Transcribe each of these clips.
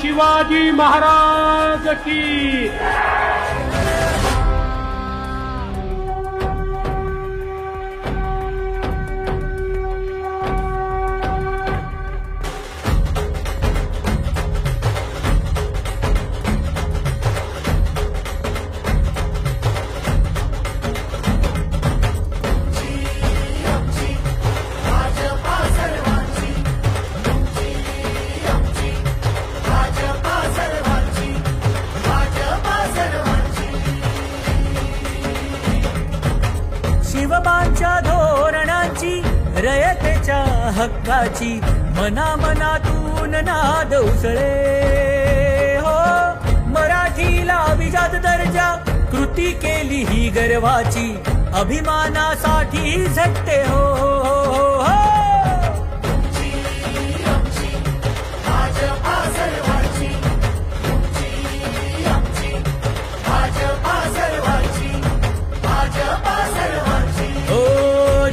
शिवाजी महाराज की। शिवबांच्या धोरणाची रयतेच्या हक्काची मनामनातून नाद उसळे हो। मराठीला अभिजात दर्जा कृती केली ही गर्वाची अभिमानासाठी झटते हो, हो, हो।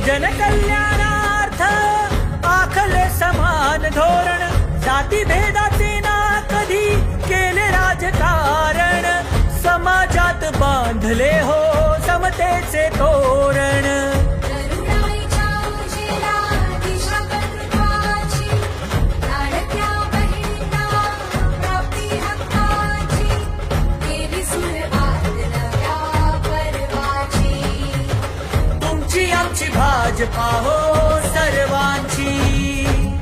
जनकल्याणार्थ आखले समान धोरण जाती भेदाचे ना कधी केले राजकारण समाजात बांधले हो समतेचे तोरण। आमची भाजपा हो सर्वांची,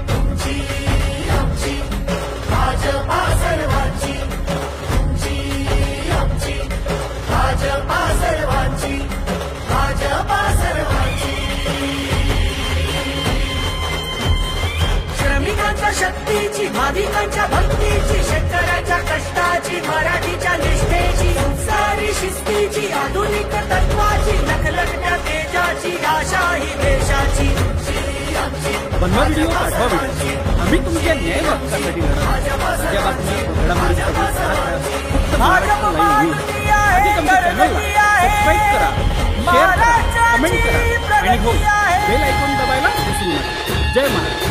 तुमची आमची भाजपा सर्वांची, तुमची आमची भाजपा सर्वांची, भाजपा सर्वांची। श्रमिकांच्या शक्तीची, भाविकांच्या भक्तीची, शेतकऱ्याच्या कष्टाची, मराठीच्या निष्ठेची, संस्कारी शिस्तीची, आधुनिक तत्वाची, नखलखत्या तेजाची, आशा ही देशाची। बनवा व्हिडिओ पाठवा व्हिडिओ, आम्ही तुमच्या न्याय हक्कासाठी सबस्क्राईब करा, शेअर करा, कमेंट करा आणि हो बेल आयकॉन दबायला विसरू नका। जय महाराज।